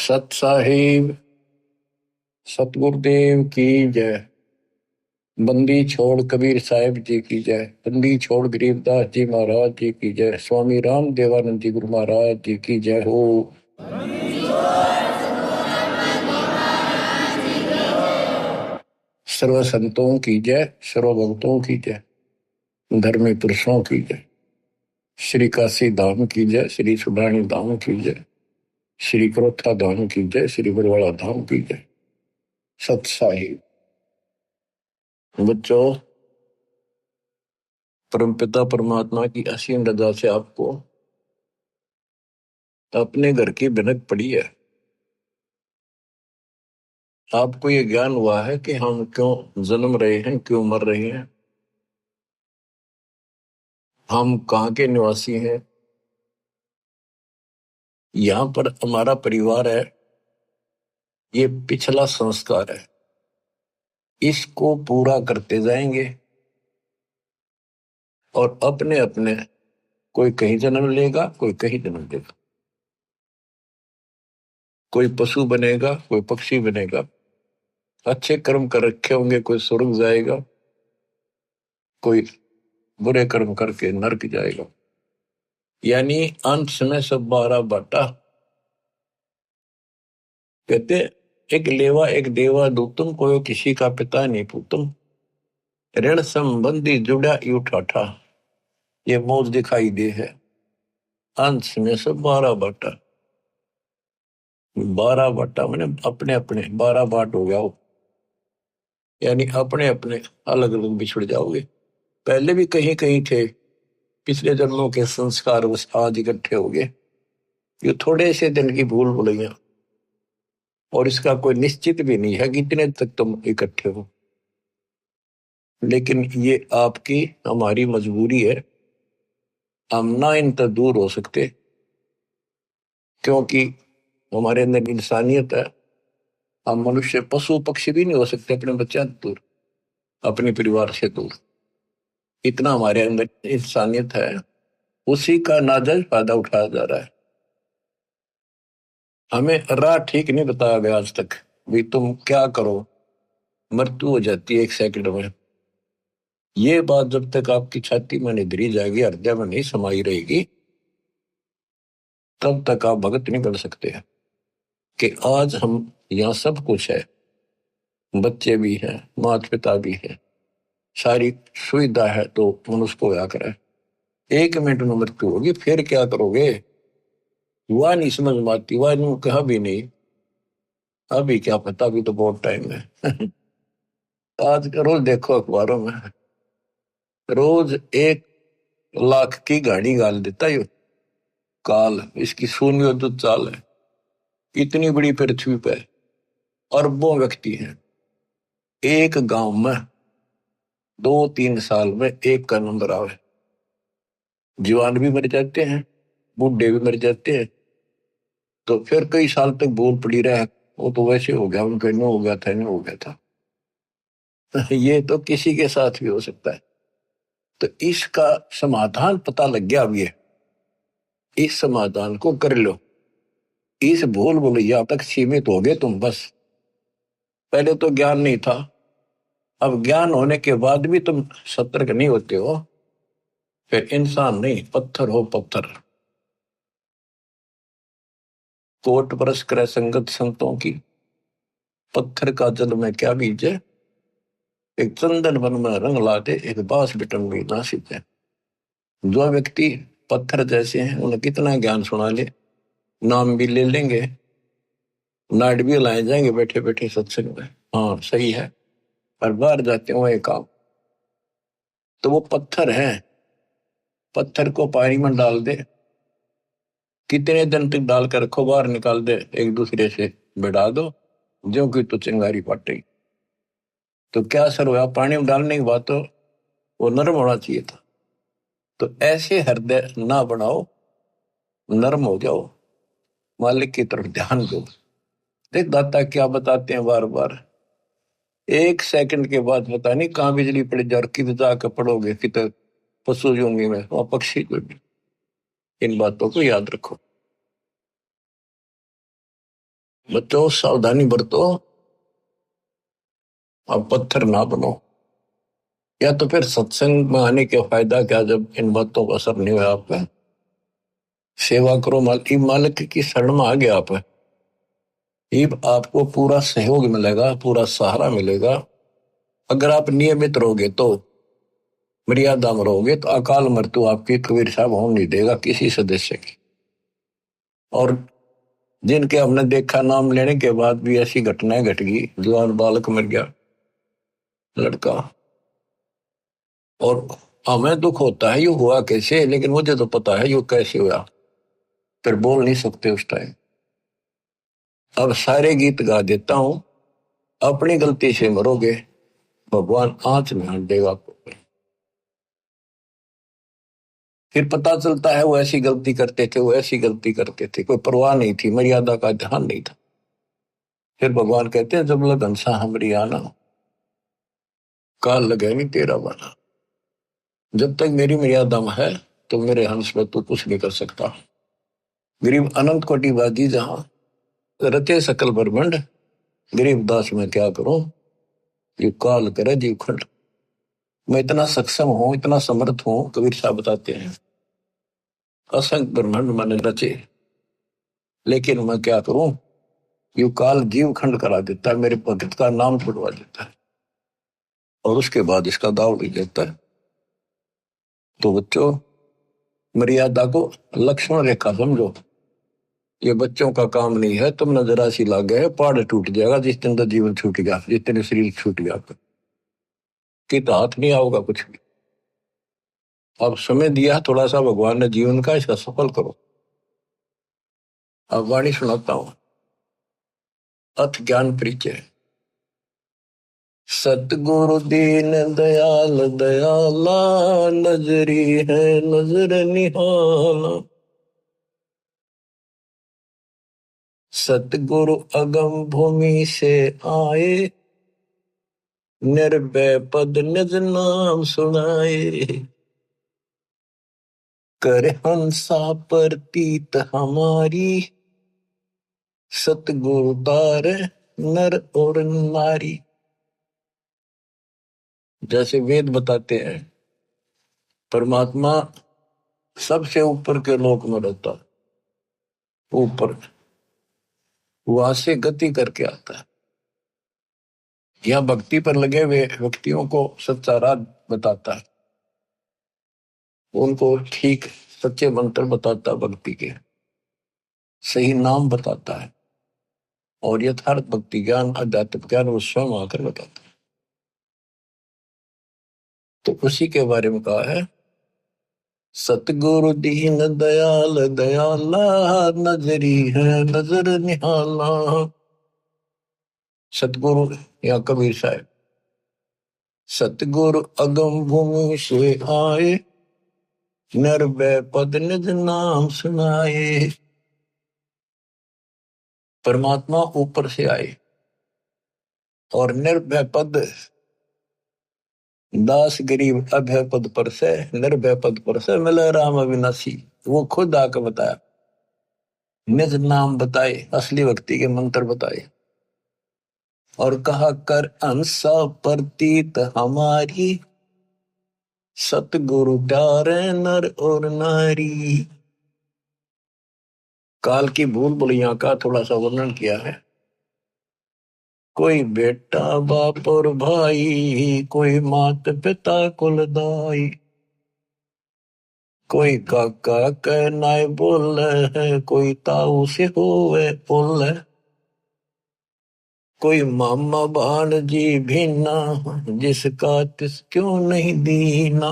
सत साहिब सतगुरुदेव की जय। बंदी छोड़ कबीर साहिब जी की जय। बंदी छोड़ गरीबदास जी महाराज जी की जय। स्वामी राम देवानंद जी गुरु महाराज जी की जय हो। सर्व संतों की जय, सर्व भक्तों की जय, धर्मी पुरुषों की जय। श्री काशी धाम की जय, श्री सुब्राणी धाम की जय, श्री क्रोथा धाम की जय, श्री बरवाड़ा धाम की जय। सत साहिब बच्चों, परमपिता परमात्मा की असीम रजा से आपको अपने घर की भनक पड़ी है। आपको ये ज्ञान हुआ है कि हम क्यों जन्म रहे हैं, क्यों मर रहे हैं, हम कहाँ के निवासी हैं। यहाँ पर हमारा परिवार है, ये पिछला संस्कार है, इसको पूरा करते जाएंगे और अपने अपने कोई कहीं जन्म लेगा, कोई कहीं जन्म लेगा, कोई पशु बनेगा, कोई पक्षी बनेगा। अच्छे कर्म कर रखे होंगे, कोई स्वर्ग जाएगा, कोई बुरे कर्म करके नरक जाएगा। यानी अंत में सब 12 बाटा। कहते एक लेवा एक देवा दूतम, कोई किसी का पिता नहीं पूतम। ऋण संबंधी जुड़ा यू ठाठा, ये मौज दिखाई दे है। अंश में से 12 बाटा। 12 बाटा मैंने अपने अपने 12 बाट हो गया हो, यानी अपने अपने अलग अलग बिछड़ जाओगे। पहले भी कहीं कहीं थे, पिछले जन्मों के संस्कार बस आज इकट्ठे हो गए। ये थोड़े से दिन की भूल भुलैया, और इसका कोई निश्चित भी नहीं है कि इतने तक तुम इकट्ठे हो। लेकिन ये आपकी हमारी मजबूरी है, हम ना इन तक दूर हो सकते, क्योंकि हमारे अंदर इंसानियत है। हम मनुष्य पशु पक्षी भी नहीं हो सकते अपने बच्चे दूर, अपने परिवार से दूर। इतना हमारे अंदर इंसानियत है, उसी का नाजायज फायदा उठाया जा रहा है। हमें राह ठीक नहीं बताया गया आज तक, भी तुम क्या करो, मृत्यु हो जाती है 1 सेकंड में। ये बात जब तक आपकी छाती में नहीं धरी जाएगी, हृदय में नहीं समाई रहेगी, तब तक आप भगत नहीं बन सकते हैं। कि आज हम यहाँ सब कुछ है, बच्चे भी हैं, माता पिता भी है, सारी सुविधा है, तो मनुष्य को क्या करे। 1 मिनट में मृत्यु होगी, फिर क्या करोगे। वह नहीं समझ में आती, वह कहा भी नहीं, अभी क्या पता, अभी तो बहुत टाइम है। आज का रोज देखो अखबारों में, रोज 1 लाख की गाड़ी गाल देता है काल, इसकी शून्य तो चाल है। इतनी बड़ी पृथ्वी पे अरबों व्यक्ति हैं, एक गांव में 2-3 साल में एक का नंबर आवे। जवान भी मर जाते हैं, बूढ़े भी मर जाते हैं, तो फिर कई साल तक बोल पड़ी रहे, वो तो वैसे हो गया, उनका नो हो गया था, नो हो गया था। ये तो किसी के साथ भी हो सकता है। तो इसका समाधान पता लग गया अब, ये इस समाधान को कर लो। इस भूल भुलैया तक सीमित हो गए तुम बस। पहले तो ज्ञान नहीं था, अब ज्ञान होने के बाद भी तुम सतर्क नहीं होते हो, फिर इंसान नहीं पत्थर हो पत्थर। कोट बरस करे संगत संतों की, पत्थर का जल में क्या बीजे। एक चंदन वन में रंग लाते, एक बांस बिटन में ना सीते। जो व्यक्ति पत्थर जैसे हैं, उन्हें कितना ज्ञान सुना ले, नाम भी ले लेंगे, नाट भी लाए जाएंगे बैठे बैठे सत्संग में, हाँ सही है, पर बाहर जाते हो एक काम, तो वो पत्थर है। पत्थर को पानी में डाल दे, कितने दिन तक डालकर रखो, बाहर निकाल दे, एक दूसरे से बिड़ा दो, जो कि तो चिंगारी पाटेगी। तो क्या असर हुआ, पानी में डालने के बाद तो वो नरम होना चाहिए था। तो ऐसे हृदय ना बनाओ, नरम हो जाओ, मालिक की तरफ ध्यान दो। देख दाता क्या बताते हैं बार बार, 1 सेकंड के बाद पता नहीं कहाँ बिजली पड़ जाए और किधर जाकर पड़ोगे, किधर पशु होंगे में और पक्षी को भी। इन बातों को याद रखो। बच्चों सावधानी बरतो, अब पत्थर ना बनो। या तो फिर सत्संग में आने के फायदा क्या जब इन बातों का असर नहीं हुआ आप पे। सेवा करो, मालिक की शरण में आ गया आप, ये आपको पूरा सहयोग मिलेगा, पूरा सहारा मिलेगा। अगर आप नियमित रहोगे तो, मर्यादा में रहोगे तो अकाल मृत्यु आपकी कबीर साहब होने नहीं देगा किसी सदस्य की। और जिनके हमने देखा नाम लेने के बाद भी ऐसी घटनाएं घट गई, जवान बालक मर गया लड़का, और हमें दुख होता है ये हुआ कैसे, लेकिन मुझे तो पता है ये कैसे हुआ, फिर बोल नहीं सकते उस टाइम। अब सारे गीत गा देता हूं, अपनी गलती से मरोगे भगवान आंच में हाथ देगा आपको। फिर पता चलता है वो ऐसी गलती करते थे, वो ऐसी गलती करते थे, कोई परवाह नहीं थी, मर्यादा का ध्यान नहीं था। फिर भगवान कहते हैं जब लग हंसा हमरी आना, काल लगे नहीं तेरा बना। जब तक मेरी मर्यादा में है तो मेरे हंस में तू कुछ नहीं कर सकता। गरीब अनंत कोटि बाजी जहां रचे सकल ब्रह्मंड, गरीब दास में क्या करूं, ये काल करे जीव खंड। मैं इतना सक्षम हूं, इतना समर्थ हूं, कबीर साहब बताते हैं, असंख्य ब्रह्मांड मैंने रचे, लेकिन मैं क्या करूं, यू काल जीव खंड करा देता है, मेरे भगत का नाम छुड़वा देता है, और उसके बाद इसका दाव लिख देता है। तो बच्चों, मर्यादा को लक्ष्मण रेखा समझो, ये बच्चों का काम नहीं है। तुम जरा सी लाग गए पहाड़ टूट जाएगा, जिस दिन तो जीवन छूट गया, जिस दिन शरीर छूट गया कि तो हाथ नहीं आओगा कुछ भी। अब समय दिया थोड़ा सा भगवान ने जीवन का, इसका सफल करो। अब वाणी सुनाता हूं, अथ ज्ञान परिचय। सतगुरु दीन दयाल दयाला, नजरी है नजर निहाला। सतगुरु अगम भूमि से आए, निर्भय पद निज नाम सुनाए। कर हंसा प्रतीत हमारी, सतगुरु तार नर और नारी। जैसे वेद बताते हैं, परमात्मा सबसे ऊपर के लोक में रहता है, ऊपर वहां से गति करके आता है। यह भक्ति पर लगे हुए व्यक्तियों को सच्चा राह बताता है, उनको ठीक सच्चे मंत्र बताता है, भक्ति के सही नाम बताता है, और यथार्थ भक्ति ज्ञान आध्यात्मिक ज्ञान वो स्वयं आकर बताता है। तो उसी के बारे में कहा है, सतगुरु दीन दयाल दयाला, नजरी है नजर निहाला। सतगुरु या कबीर साहब, सतगुरु अगम भूमि से आए, निर्भय पद निज नाम सुनाए। परमात्मा ऊपर से आए और निर्भय पद, दास गरीब अभय पद पर से, निर्भय पद पर से मिले राम अविनाशी। वो खुद आकर बताया, निज नाम बताए, असली भक्ति के मंत्र बताए, और कहा कर अंसा प्रतीत हमारी, सतगुरु प्यारे नर और नारी। काल की भूल भुलैया का थोड़ा सा वर्णन किया है। कोई बेटा बाप और भाई, कोई मात पिता कुल दाई, कोई काका कहनाए बोल है, कोई ताऊ से होवे बोल है, कोई मामा भाणजी भीना, जिसका तिस क्यों नहीं दीना,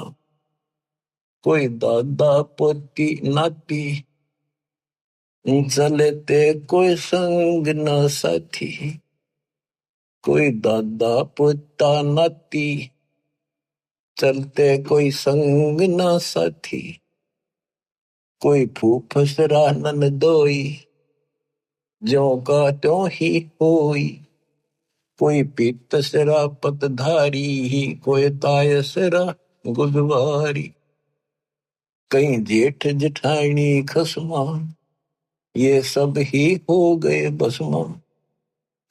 कोई दादा पोती नाती, चलते कोई संग न साथी, कोई दादा पोता नाती, चलते कोई संग न साथी, कोई फूफसरा ननदोई, ज्यों का त्यों ही होई, कोई पीतसरा पतधारी, कोई तायसरा गुदवारी, कहीं जेठ जेठानी खसमा, ये सब ही हो गए बसमा,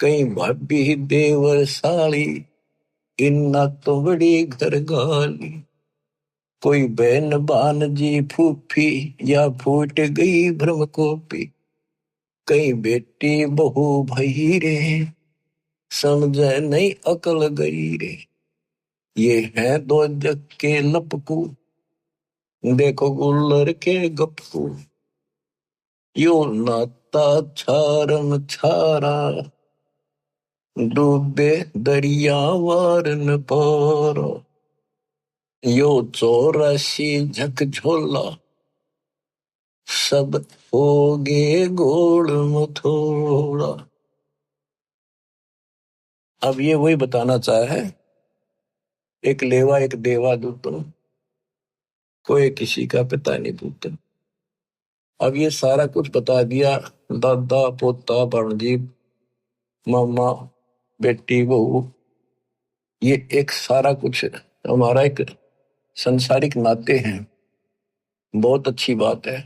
कई भाभी देवर साली, इन्ना तो बड़ी घर गाली। कोई बहन भानजी फूफी, या फूट गई भ्रम कोपी। कई बेटी बहू भई रे, समझे नहीं अकल गई रे। ये है दो जग के लपकू, देखो गुल्लर के गपकू। यो नाता छारम छारा, डूबे दरिया वार न पारा। यो 84 झकझोला, सब होगे गोड़ मथोड़ा। अब ये वही बताना चाहे है, एक लेवा एक देवा दूतन, कोई किसी का पिता नहीं पूतन। अब ये सारा कुछ बता दिया, दादा पोता भांजी मामा बेटी बहू, ये एक सारा कुछ हमारा एक संसारिक नाते हैं। बहुत अच्छी बात है।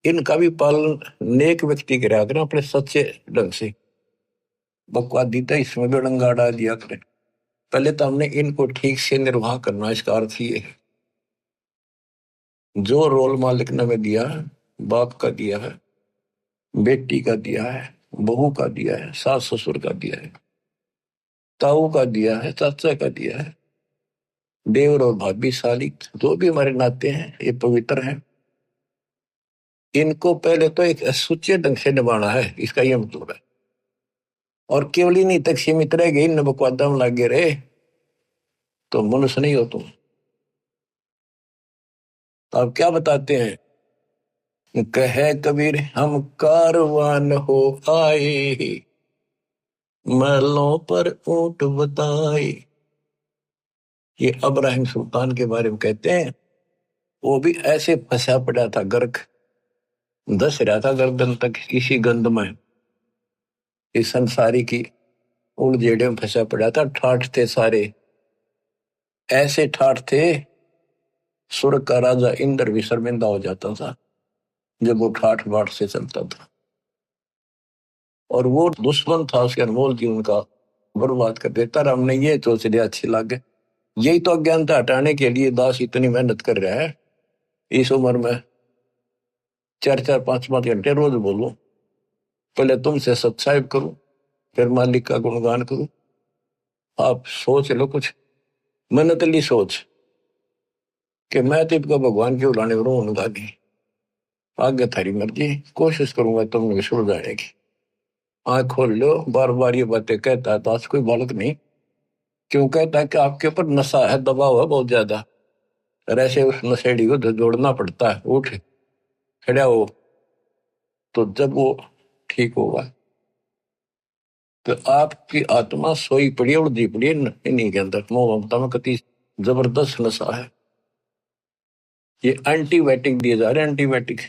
इनका भी पालन नेक व्यक्ति करा करें अपने सच्चे ढंग से। बकवादी तो इसमें भी डंगा डाल दिया करें। पहले तो हमने इनको ठीक से निर्वाह करना, इसका अर्थ ये है जो रोल मालिक ने हमें दिया है, बाप का दिया है, बेटी का दिया है, बहू का दिया है, सास ससुर का दिया है, ताऊ का दिया है, चाचा का दिया है, देवर और भाभी साली, जो भी हमारे नाते हैं ये पवित्र हैं। इनको पहले तो एक सुच्चे ढंग से निभाना है, इसका यह मतलब है। और केवल ही नहीं तक सीमित रह गई, न बकवादा में लागे रहे तो मनुष्य नहीं हो तुम। तो आप क्या बताते हैं, कहे कबीर हम कारवान हो आए, महलों पर ऊंट बताए। ये इब्राहिम सुल्तान के बारे में कहते हैं, वो भी ऐसे फंसा पड़ा था, गर्क धस रहा था गर्दन तक इसी गंध में, इस संसारी की उलझेड़े में फंसा पड़ा था। ठाठ थे सारे, ऐसे ठाठ थे स्वर्ग का राजा इंद्र भी शर्मिंदा हो जाता था जब वो ठाठ बाट से चलता था। और वो दुश्मन था उसके अनमोल जीवन का, बर्बाद कर देता रहा। हमने ये सोच लिया अच्छी लगे, यही तो अज्ञानता हटाने के लिए दास इतनी मेहनत कर रहा है। इस उम्र में 4-4 5-5 घंटे रोज बोलूं, पहले तुमसे सत्साहिब करूं, फिर मालिक का गुणगान करूं। आप सोच लो कुछ मनतली सोच कि मैं तो इनका भगवान क्यों लाने करूं उनका भी। आगे थारी मर्जी, कोशिश करूंगा तुम विश्व जाने की। आंख खोल लो, बार बार ये बातें कहता है दास, कोई बालक नहीं। क्यों कहता है कि आपके ऊपर नशा है, दबाव है बहुत ज्यादा, और ऐसे उस नशेड़ी को जोड़ना पड़ता है। उठ खड़ा हो, तो जब वो ठीक होगा। तो आपकी आत्मा सोई पड़ी है, उड़दी पड़ी है इन्हीं के अंदर, मोह ममता में कति जबरदस्त नशा है। ये एंटीबायोटिक दिए जा रहे हैं, एंटीबायोटिक,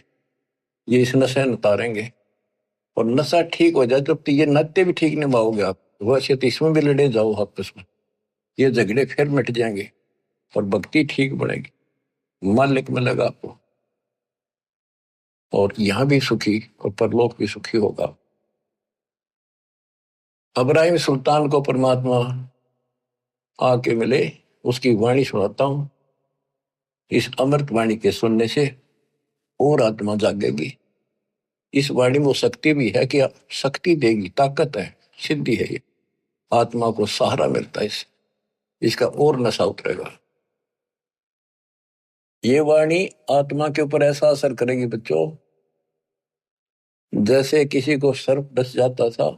ये इस नशे में उतारेंगे। और नशा ठीक हो जाए तो ये नाते भी ठीक निभाओगे आप, वैसे तो इसमें भी लड़े जाओ आपस में, ये झगड़े फिर मिट जाएंगे और भक्ति ठीक बढ़ेगी, मालिक मिलेगा आपको, और यहां भी सुखी और परलोक भी सुखी होगा। इब्राहिम सुल्तान को परमात्मा आके मिले, उसकी वाणी सुनाता हूं। इस अमृत वाणी के सुनने से और आत्मा जागेगी। इस वाणी में वो शक्ति भी है कि शक्ति देगी, ताकत है, सिद्धि है। ये आत्मा को सहारा मिलता है, इसका और नशा उतरेगा। ये वाणी आत्मा के ऊपर ऐसा असर करेगी बच्चों, जैसे किसी को सर्प डस जाता था।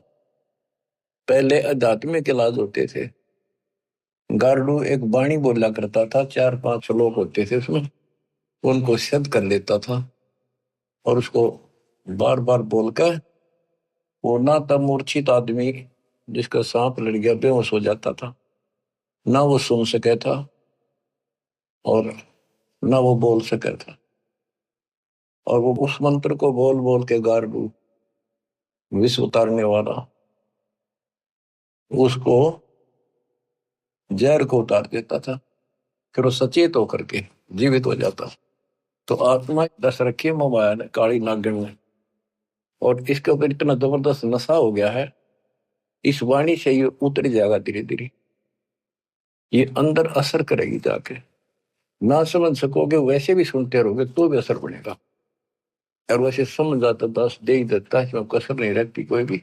पहले आध्यात्मिक इलाज होते थे, गार्डू एक वाणी बोला करता था, 4-5 लोग होते थे उसमें, उनको शब्द कर लेता था और उसको बार बार बोलकर वो ना तब मूर्छित आदमी जिसका सांप लड़ गया बेहोश हो जाता था, ना वो सुन सके था और ना वो बोल सके था। और वो उस मंत्र को बोल बोल के गार्डू विश्व उतारने वाला उसको जहर को उतार देता था, फिर वो सचेत होकर के जीवित हो जाता। तो आत्मा दस रखी मोबाइल काली नागिन में, और इसके ऊपर इतना जबरदस्त नशा हो गया है इस वाणी से ये उतर जाएगा धीरे धीरे, ये अंदर असर करेगी जाके। ना समझ सकोगे वैसे भी सुनते रहोगे तो भी असर पड़ेगा। और वैसे समझ जाता दास दे ही देता है, इसमें कसर नहीं रहती कोई भी,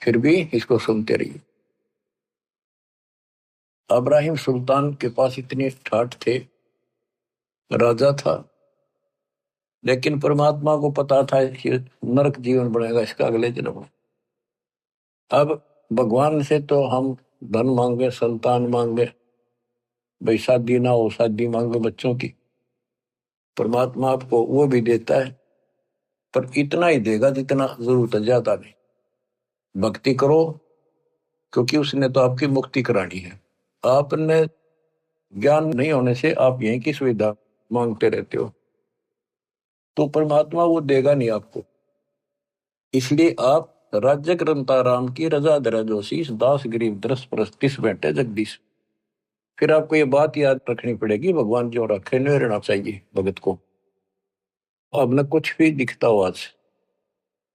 फिर भी इसको सुनते रहिए। अब्राहिम सुल्तान के पास इतने ठाठ थे, राजा था, लेकिन परमात्मा को पता था कि नरक जीवन बनेगा इसका अगले जन्म में। अब भगवान से तो हम धन मांगे, संतान मांगे, भाई शादी ना हो, शादी मांगे बच्चों की, परमात्मा आपको वो भी देता है, पर इतना ही देगा जितना जरूरत है, ज्यादा नहीं। भक्ति करो, क्योंकि उसने तो आपकी मुक्ति करानी है। आपने ज्ञान नहीं होने से आप यहीं की सुविधा मांगते रहते हो, तो परमात्मा वो देगा नहीं आपको। इसलिए आप राज्य ग्रंथा राम की रजा दरा जोशीस दास गरीब दरस परस्तिस बैठे जगदीश। फिर आपको ये बात याद रखनी पड़ेगी, भगवान जो रखे नहीं रहना चाहिए भगत को। अब न कुछ भी दिखता हो आज,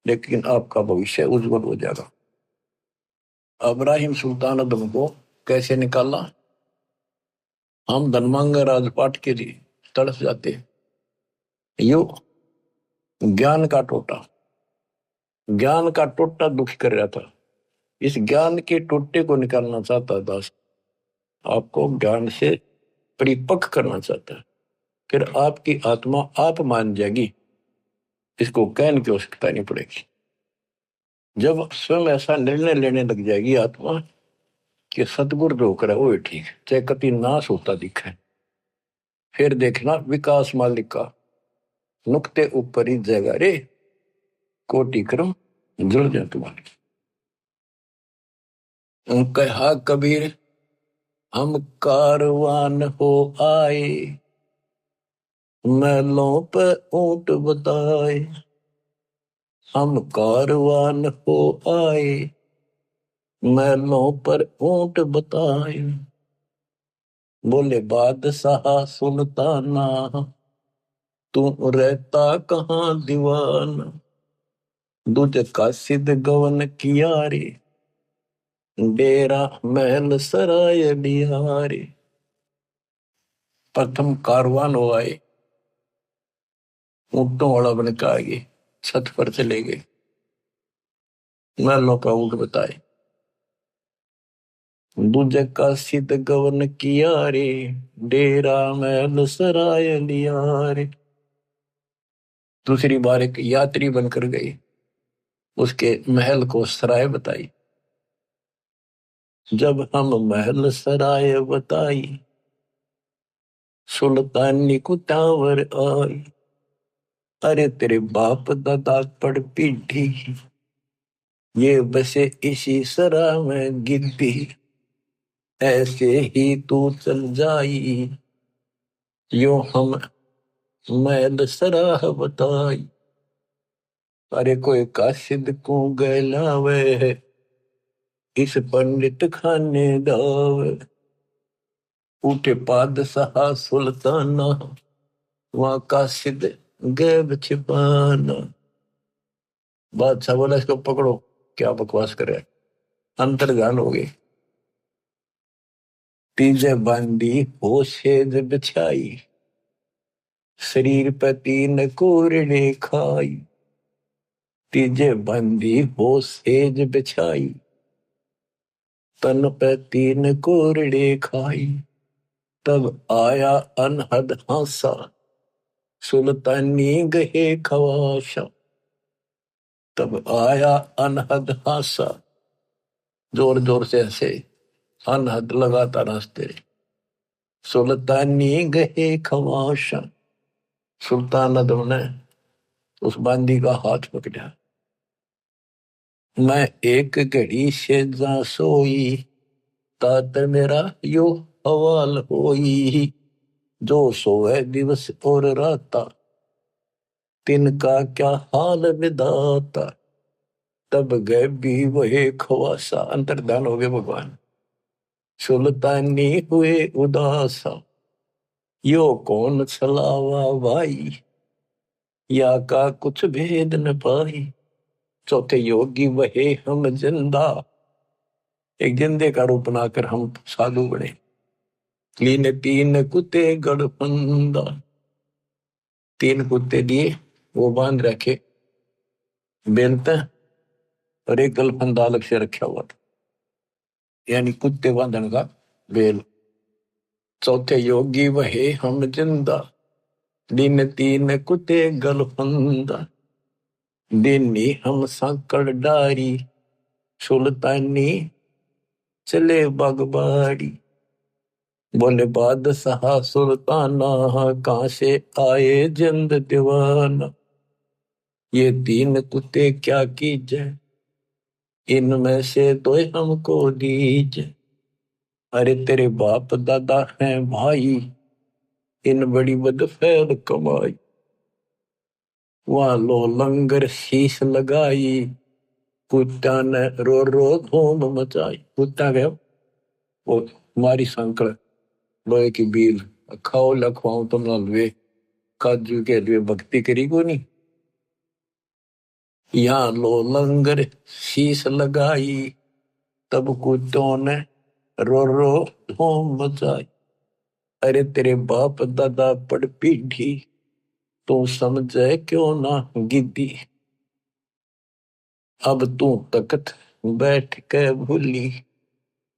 लेकिन आपका भविष्य उज्जवल हो जाएगा। अब्राहिम सुल्तान अदम को कैसे निकाला? हम धनमांग राजपाट के लिए तड़प जाते, यो ज्ञान का टोटा, ज्ञान का टोटा दुखी कर रहा था। इस ज्ञान के टोटे को निकालना चाहता दास, आपको ज्ञान से परिपक्व करना चाहता है, फिर आपकी आत्मा आप मान जाएगी, इसको कहने की आवश्यकता नहीं पड़ेगी। जब स्वयं ऐसा निर्णय लेने लग जाएगी आत्मा कि सतगुरु जो करे वो ठीक, चाहे कति नाश होता दिखे, फिर देखना विकास मालिक का नुक्ते ऊपर ही जगह रे, कोटि क्रम जुड़ जाए तुम्हारे। कहा कबीर हम कारवान हो आए, महलों पे ऊंट बताए। हम कारवान हो आए, महलों पर ऊंट बताए। बोले बादशाह सुल्ताना, तू रहता कहाँ दीवाना। दूज का सिद्ध गवन किया रे, डेरा महल सराय बिहारी। प्रथम कारवान हो आए, ऊंटों वाला बन के आगे छत पर चले गए, महलों का ऊंट बताए। दूजे का सिद्ध गवन किया रे, डेरा महल सराय लिया रे। दूसरी बार एक यात्री बनकर गई, उसके महल को सराय बताई। जब हम महल सराय बताई, सुल्तानी को टावर आई। अरे तेरे बाप दादा पड़ पीढ़ी, ये बसे इसी सरा में गिद्दी। ऐसे ही तू चल जाई, यो हम महल सराह बताई। अरे कोई कासिद को गलावे, इस पंडित खाने दावे। उठे पादशाह सुल्ताना, वहां कासिद गैब छिपाना। बादशाह बोला इसको पकड़ो, क्या बकवास करे, अंतर्ध्यान हो गई। तीजे बांधी हो सेज बिछाई, शरीर पे तीन कोरड़े खाई। तीजे बांधी हो सेज बिछाई, तन पे तीन कोरड़े खाई। तब आया अनहद हासा, सुल्तानी गहे खवाशा। तब आया अनहद हासा, जोर जोर से ऐसे अनहद लगाता रास्ते। सुल्तानी गहे खवाशा, सुल्तान अदम ने उस बांदी का हाथ पकड़ा। मैं एक घड़ी से जा सोई, तात मेरा यो हवाल होई। जो सोए दिवस और राता, तिनका क्या हाल विधाता। तब गए भी वही खवासा, अंतर्धान हो गए भगवान। सुल्तानी हुए उदासा, यो कौन छलावा भाई, या का कुछ भेद न पाई। चौथे योगी वहे हम जिंदा, एक जिंदे का रूप बनाकर हम साधु बने। लीने तीन कुत्ते गड़फंदा, तीन कुत्ते दिए, वो बांध रखे बेलते, और एक गलफंदा अलग से रखा हुआ था, यानी कुत्ते बांधने का बेल। चौथे योगी वहे हम जिंदा, दिन तीन कुत्ते गलफंदा, दिनी हम सांकड़ डारी, सुल्तानी चले बागबाड़ी। बोले बादशाह सुल्ताना, कहां से आए जिंद दीवाना, ये तीन कुत्ते क्या कीजे, इनमें से दो हमको दीजे। अरे तेरे बाप दादा हैं भाई, इन बड़ी बदफैल कमाई। वहां लो लंगर शीश लगाई, कुत्ता ने रो रो धूम मचाई। कुत्ता गया वो मारी संकड़ लोहे की बील, खाओ लखवाऊं तुम ललवे, काजू के लिए भक्ति करी को नहीं। यहाँ लो लंगर शीश लगाई, तब कुत्तों ने रो रो धूम मचाई। अरे तेरे बाप दादा पड़ पीढ़ी, तू समझे क्यों ना गिद्दी। अब तू तकत बैठ के भूली,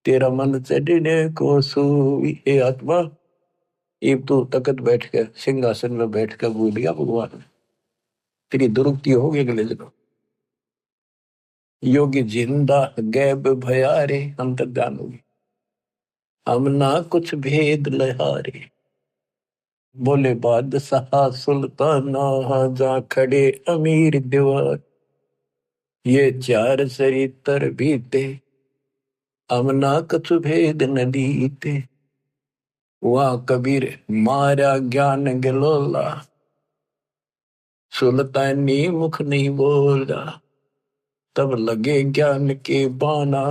तेरा मन चढ़ने को सूई। ए आत्मा, इब तू तकत बैठ के सिंहासन में बैठ कर भूल गया भगवान, तेरी दुरुक्ति हो गई अगले जन्म। योगी जिंदा गैब भयारे, अंतर्ध्यान होगी, हम ना कुछ भेद लहारे। बोले बादशाह सुल्ताना, जा खड़े अमीर दीवार, ये चार चरित्र बीते, हम ना कुछ भेद न दीते। वहां कबीर मारा ज्ञान गलोला, सुल्तानी मुख नहीं बोला, तब लगे ज्ञान के बाना,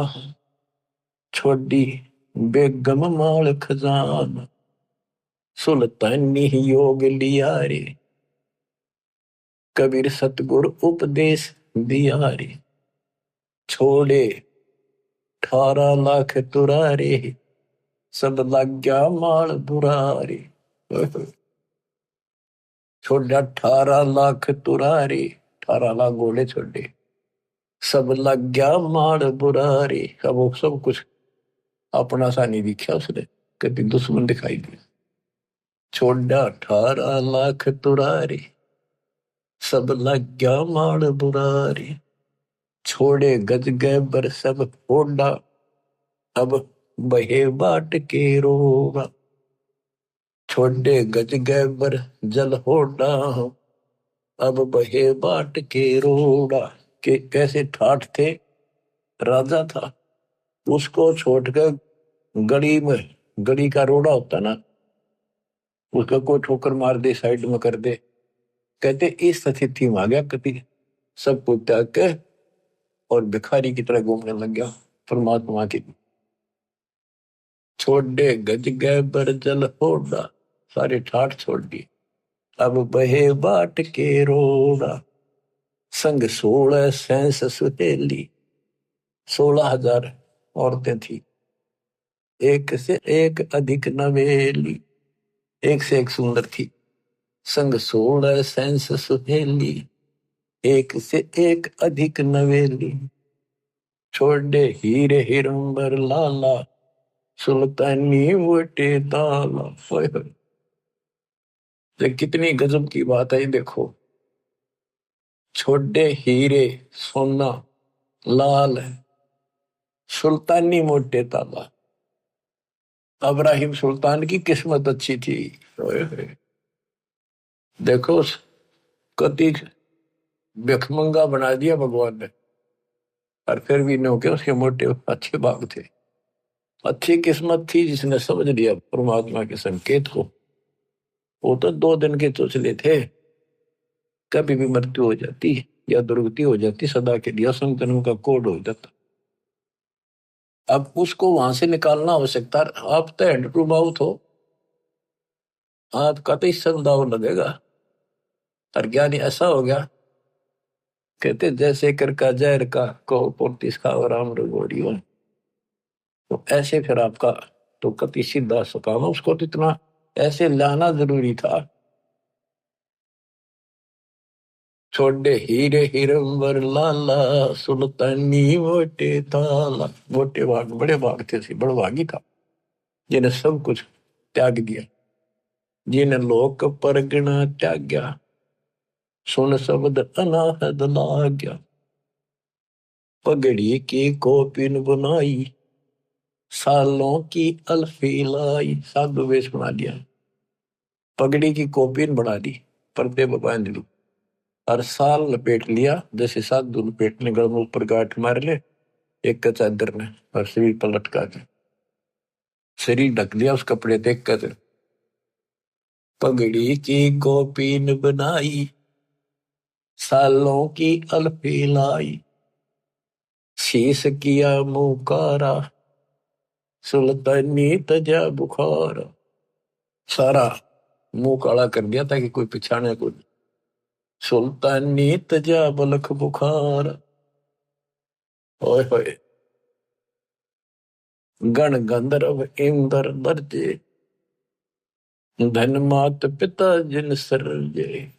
छोड़ी बेगम माल खजाना। सुल्तानी योग लिया रे, कबीर सतगुरु उपदेश दिया रे। छोड़े 18 लाख तुरारे, सब लग गया माल बुरारे। छोड़ा 18 लाख तुरारे, 18 लाख घोड़े छोड़े, सब लग गया माल बुरारे। अब वो सब कुछ अपना सा नहीं दिखा उसने, कभी दुश्मन दिखाई दिया। छोड़ा 18 लाख तुरारे, सब लग गया माल बुरारे। छोड़े गज गए बर सब होड़ा, अब बहे बाट के रोगा। छोड़े गज गए बर जल होड़ा, अब बहे बाट के रोड़ा। के कैसे ठाठ थे, राजा था, उसको छोड़कर गली में, गली का रोड़ा होता ना, उसका कोई ठोकर मार दे, साइड में कर दे, कहते इस स्थिति में आ गया कति, सब कुछ त्याग के और भिखारी की तरह घूमने लग गया परमात्मा की। छोड़ दे गज गए बर जल होड़ा, सारे ठाठ छोड़ दिए, अब बहे बाट के रोड़ा। संग 16 सहस सुहेली, 16,000 औरतें थी, एक से एक अधिक नवेली, एक से एक सुंदर थी। संग 16 सहस सुहेली, एक से एक अधिक नवेली। छोड़ दे हीरे हिरंबर लाला, सुल्तानी वटे दाला। होय होय, ये कितनी गजब की बात है, देखो। छोड़े हीरे सोना लाल, सुल्तानी मोटे ताला। अब्राहिम सुल्तान की किस्मत अच्छी थी। होय होय, देखो कति भिखमंगा बना दिया भगवान ने, और फिर भी नो के उसके मोटे अच्छे भाग थे। अच्छी किस्मत थी जिसने समझ लिया परमात्मा के संकेत को। वो तो 2 दिन के चोचले थे, कभी भी मृत्यु हो जाती या दुर्गति हो जाती, सदा के लिए संतन का कोड हो जाता। अब उसको वहां से निकालना आवश्यकता, आप तो हैंड टू माउथ हो, आपका तो इससे दाव लगेगा। और ज्ञानी ऐसा हो गया, कहते जैसे कर का जहर का को पोतीस का और राम रगोड़ी हो। तो ऐसे फिर आपका तो कति सीधा सकाम, उसको तो इतना ऐसे लाना जरूरी था। छोड़े हीरे हिरंबर लाला, सुल्तानी मोटे ताला। मोटे भाग बड़े भाग थे, बड़ भागी था जिन्हें सब कुछ त्याग दिया, जिन्हें लोक परगना त्याग्या, सुन शब्द अनाहद लाग्या। पगड़ी की कोपिन बनाई, सालों की अल्फी लाई। साधु वेश बना लिया, पगड़ी की कोपिन बना ली, पर्दे बांध ली, और साल लपेट लिया जैसे साधु लपेटने, गल में ऊपर गांठ मार ले एक चादर ने, और शरीर पर लटका के शरीर ढक लिया उस कपड़े देख कर। पगड़ी की गोपीन बनाई, सालों की अल्फी लाई। शीश किया मुकारा, सुल्तानी तजा बुखारा। सारा मुंह काला कर दिया ताकि कोई पहचाने को। सुल्तानी तजा बलख बुखार। ओए होए, गण गंधर्व इंद्र दर्जे, धन मात पिता जिन सरजे।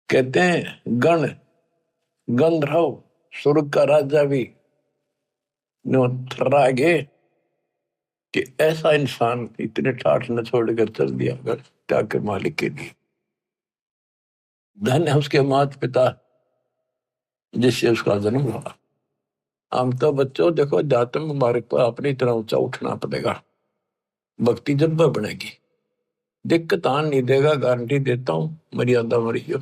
कहते हैं गण गंधर्व स्वर्ग का राजा भी थर्रा गए कि ऐसा इंसान इतने ठाठ न छोड़कर चल दिया अगर त्याग के मालिक के लिए। धन है उसके माता पिता जिससे उसका जन्म हुआ। हम तो बच्चों देखो, जातम मार्ग पर अपनी तरह ऊंचा उठना पड़ेगा, भक्ति जज्बा बनेगी, दिक्कत आन नहीं देगा, गारंटी देता हूं। मर्यादा मरियो,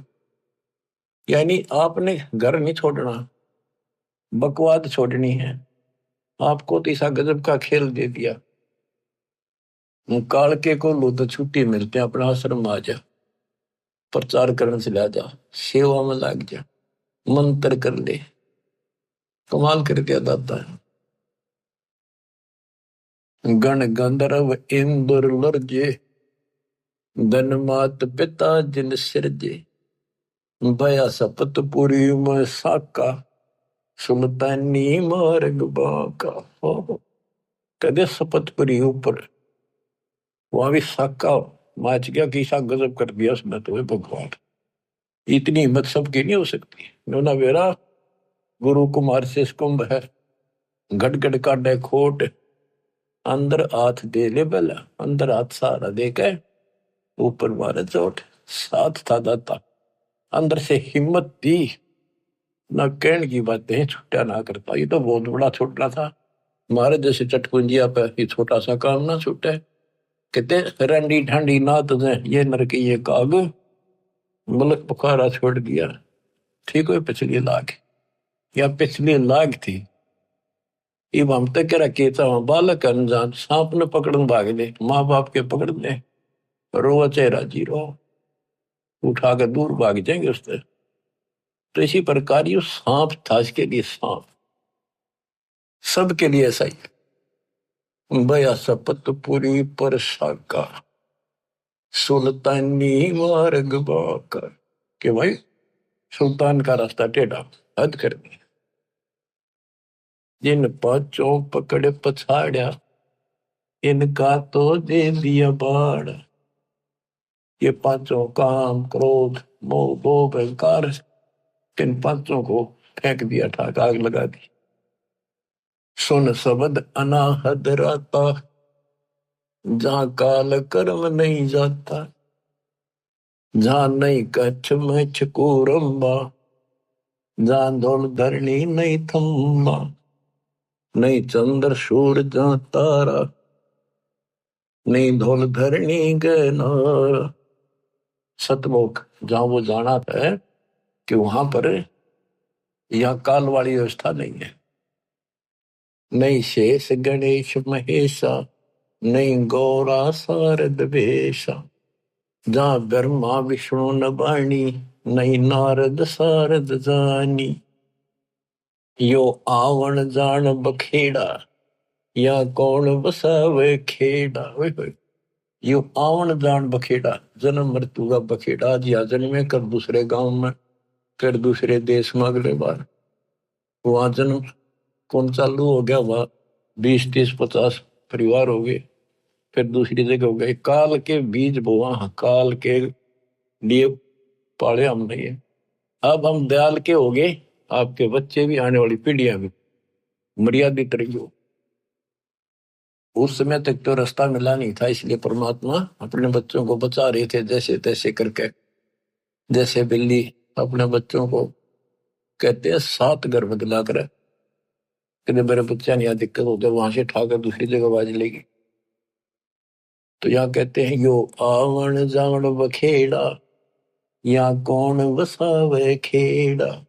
यानी आपने घर नहीं छोड़ना, बकवाद छोड़नी है। आपको तो ऐसा गजब का खेल दे दिया, काल के को लो तो छुट्टी मिलते हैं, अपना आश्रम आ जा, प्रचार करने से ला जा, सेवा में लग जा, मंत्र कर ले। कमाल कर दिया दाता है। गण गंधर्व इंद्र लर्जे, धन मात पिता जिन सिरजे। भया सपतपुरी में साका, सुल्तानी मार्ग बाका। कदे सपतपुरी ऊपर वहां भी साका माच गया, किसा गजब कर दिया उसने तो भगवान। इतनी हिम्मत सबकी नहीं हो सकती। नोना वेरा गुरु कुमार से कुंभ है, गड़गड़ काटे खोट, अंदर हाथ दे ले बेला, अंदर हाथ सहारा दे के ऊपर मारे चोट। साथ था दाता, अंदर से हिम्मत दी, ना कहने की बातें छुट्टा ना करता। ये तो बहुत बड़ा छूटना था, मारे जैसे चटकुंजिया पे ये छोटा सा काम ना छूटे। कहते रंडी ठंडी ना तुझे ये नरकी ये काग, मुल्क पुकारा छोड़ दिया। ठीक है, पिछली लाख या पिछली लाख थी। इब हम तक कह केता हूं, बालक अनजान सांप ने पकड़न भाग ले, माँ बाप के पकड़ ले, रो चेहरा जी रो, उठा कर दूर भाग जाएंगे उससे। तो इसी प्रकार ये सांप था, इसके लिए सांप सबके लिए ऐसा ही। भया सपत पूरी पर साका, सुल्तानी मार्ग बाका। कि भाई सुल्तान का रास्ता टेढ़ा, हद कर दी। जिन पांचों पकड़ पछाड़ा, इनका तो दे दिया बाड़। ये पांचों काम क्रोध मोह भोग अहंकार, इन पांचों को फेंक दिया, ठाक आग लगा दी। सुन शब्द अनाहद राता, जहां काल कर्म नहीं जाता, जहां नहीं कच्छ मच्छ कूरम्बा, जहां धौल धरणी नहीं थम्बा, नहीं चंद्र सूरज जहां तारा, नहीं धौल धरणी गहनारा। सतलोक जहां वो जाना है कि वहां पर यहाँ काल वाली व्यवस्था नहीं है। नहीं शेष गणेश महेशा, नहीं गौरा शारद वेशा, जहां ब्रह्मा विष्णु न बाणी, नहीं नारद शारद जानी। यो आवण जान बखेड़ा, या कौन बसावे खेड़ा। यो आवण जान बखेड़ा, जन्म मृत्यु का बखेड़ा। आज या जन्मे कर दूसरे गांव में, फिर दूसरे देश में, अगले बार वहां जन्म कौन चालू हो गया, वहां 20, 30, 50 परिवार हो गए। फिर दूसरी जगह हो गए। काल के बीज बोआ, काल के लिए पाले हमने ये। अब हम दयाल के हो गए, आपके बच्चे भी, आने वाली पीढ़ियां भी मर्यादित रही हो। उस समय तक तो रास्ता मिला नहीं था, इसलिए परमात्मा अपने बच्चों को बचा रहे थे जैसे तैसे करके। जैसे बिल्ली अपने बच्चों को कहते हैं 7 गर्भ दिला कर, कहते मेरे बच्चा नहीं, दिक्कत हो जाए वहां से उठाकर दूसरी जगह बाज लेगी। तो यहाँ कहते हैं यो आवन जावन बखेड़ा, यहाँ कौन बसावे खेड़ा।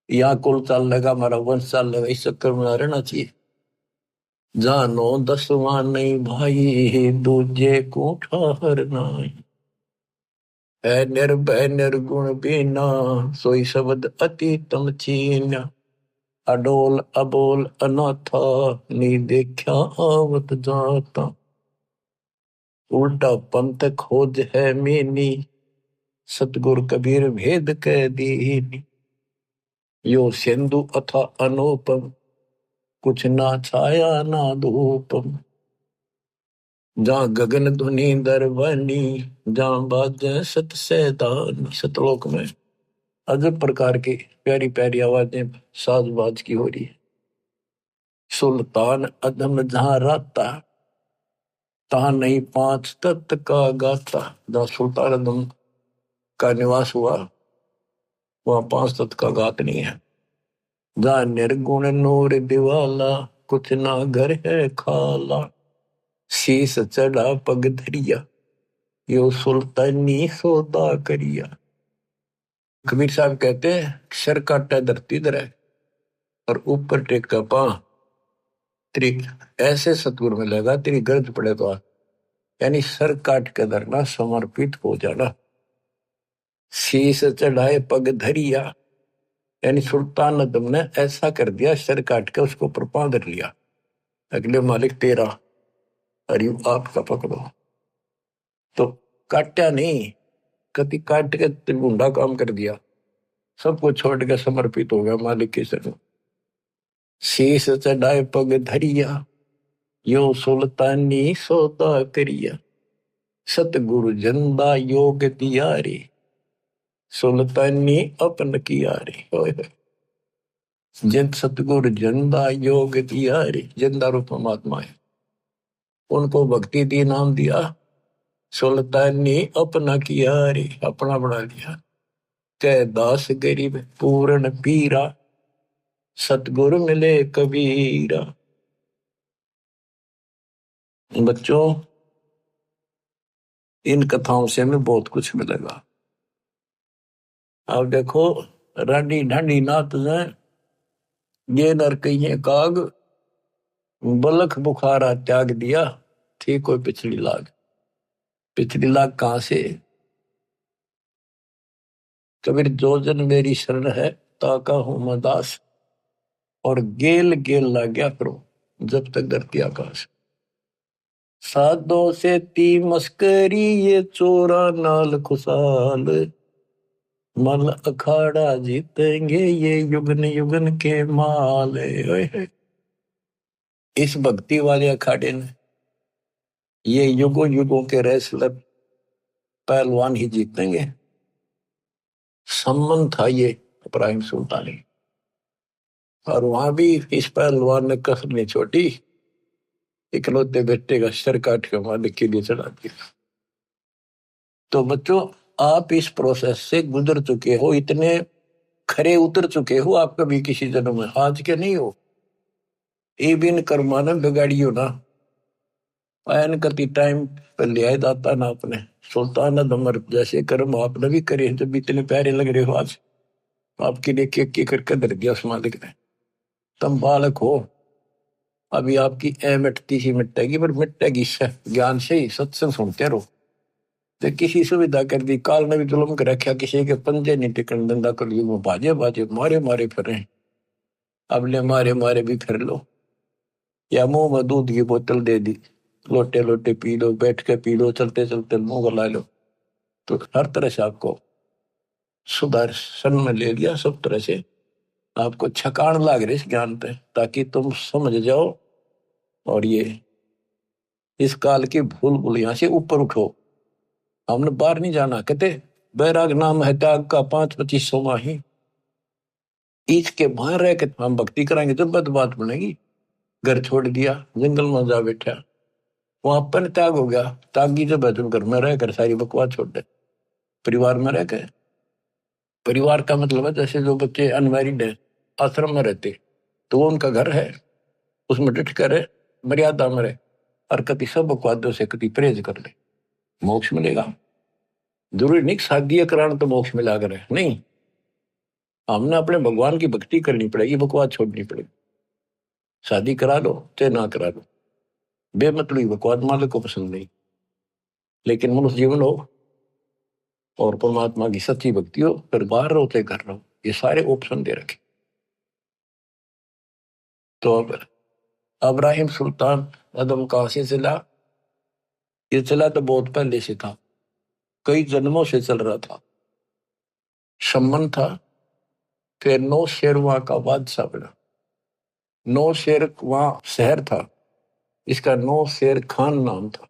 यहाँ कुल चाल लगा, हमारा वंश चाल लगा, इस चक्कर में रहना चाहिए। जानो 10वां नहीं भाई, दूजे को ठहर नहीं। है निर्भय निर्गुण बीना, सोई शब्द अति तम चीन्या। अडोल अबोल अनाथा, नी देखा आवत जाता। उल्टा पंथ खोज है मीनी, सतगुर कबीर भेद कह दीनी। यो सिंधु अथा अनुपम, कुछ ना छाया ना धूपम। जहाँ गगन धुनी दरबानी, जहाँ बाजे सत सैतानी। सतलोक में अजब प्रकार की प्यारी प्यारी आवाजें साज बाज की हो रही है। सुल्तान अदम जहाँ राता, तहाँ नहीं 5 तत्त का गाता। जहाँ सुल्तान अदम का निवास हुआ, वहाँ 5 तत्त का गात नहीं है। जहाँ निर्गुण नूर दिवाला, कुछ ना घर है खाला। शीस चढ़ा पग धरिया, यो सुल्तानी सौदा करिया। कबीर साहब कहते हैं, सर काटा धरती धरे और ऊपर टेका पा, तेरी ऐसे सतगुर मिलेगा, तेरी गर्ज पड़े तो। यानी सर काट के धरना, समर्पित हो जाना। शीस चढ़ाए पग धरिया, यानी सुल्तान अदम ने ऐसा कर दिया, सर काट के उसको ऊपर पांव धर लिया। अगले मालिक तेरा, अरे आपका पकड़ो। तो काटा नहीं, कति काट के गुंडा काम कर दिया, सबको छोड़ के समर्पित हो गया मालिक की शरण। शीस चढ़ाए पग धरिया, यो सुल्तानी सौदा करिया। सतगुरु जंदा योग दियारे, सुल्तानी अपन कियारे। जिन सतगुरु जंदा योग दियारे, जंदा रूप परमात्मा है, उनको भक्ति दी, नाम दिया। सुल्तानी अपना कियारे, अपना बना लिया। कह दास गरीब पूर्ण पीरा, सतगुरु मिले कबीरा। बच्चों, इन कथाओं से हमें बहुत कुछ मिलेगा। अब देखो, रानी ढांडी नाथ ने ये नरकइये काग, बलख बुखारा त्याग दिया, थी कोई पिछड़ी लाग। पिछड़ी लाग कहां से? कबीर जो जन मेरी शरण है, ताका हूं मैं दास। और गेल गेल ला गया करो, जब तक धरती आकाश। साधो से ती मस्करी, ये चोरा नाल खुशाल। मल अखाड़ा जीतेंगे, ये युगन युगन के माल। इस भक्ति वाले अखाड़े ने ये युगों युगों के रेसलर पहलवान ही जीतेंगे। सम्मान था ये इब्राहिम सुल्तानी, और वहां भी इस पहलवान ने कसर नहीं छोड़ी, इकलौते बेटे का सर काट के मालिक के लिए चढ़ा दिया। तो बच्चों, आप इस प्रोसेस से गुजर चुके हो, इतने खरे उतर चुके हो, आप कभी किसी जन्म में आज के नहीं हो। ये बिन कर्मा ने बिगाड़ियो ना, आयन कति टाइम पर लिया दाता ना अपने। सुल्तान अदमर जैसे कर्म आपने भी करे, जब इतने प्यारे लग रहे हो आज, आपके लिए केक करके धर दिया उस मालिक ने। तुम बालक हो, अभी आपकी ए मिटती ही मिटेगी, पर मिटेगी ज्ञान से ही, सत्संग सुनते रहो। तो किसी सुविधा कर दी, काल ने भी जुल्म कर रखा, किसी के पंजे नहीं टिकन धंधा कर लियो, वो बाजे बाजे मारे मारे फिर। अब ले मारे मारे भी फिर लो, या मुंह में दूध की बोतल दे दी, लोटे लोटे पी लो, बैठ के पी लो, चलते चलते मुंह गला लो। तो हर तरह से आपको सुदर्शन में ले लिया, सब तरह से आपको छकान लाग रही इस ज्ञान पे, ताकि तुम समझ जाओ और ये इस काल की भूल भूलिया से ऊपर उठो, हमने बाहर नहीं जाना। कहते बैराग नाम है त्याग का 5-25 माही, ईच के बाहर रह के हम भक्ति कराएंगे तो बात बनेगी। घर छोड़ दिया, जंगल में जा बैठा, वहां पर त्याग हो गया। त्यागी जब है तुम घर में रहकर सारी बकवास छोड़ दे, परिवार में रह के। परिवार का मतलब है जैसे जो बच्चे अनमैरिड है आश्रम में रहते, तो वो उनका घर है, उसमें डट कर रहे, मर्यादा में रहे, और कति सब बकवादों से कति परहेज कर ले, मोक्ष मिलेगा। जरूरी नहीं शादी कराना तो मोक्ष मिला कर नहीं, हमने अपने भगवान की भक्ति करनी पड़ेगी, बकवास छोड़नी पड़ेगी। शादी करा लो चाहे ना करा लो, बेमतलबी बकवास मालिक को पसंद नहीं। लेकिन मनुष्य जीवन हो और परमात्मा की सच्ची भक्ति हो, फिर बाहर रहो चाहे घर रहो, ये सारे ऑप्शन दे रखे। तो अब इब्राहिम सुल्तान अदम कहां से चला? ये चला तो बहुत पहले से था, कई जन्मों से चल रहा था। शमन था, फिर नौ शेर वहां का बादशाह बना। नौ शेर वहां शहर था, इसका नौ शेर खान नाम था।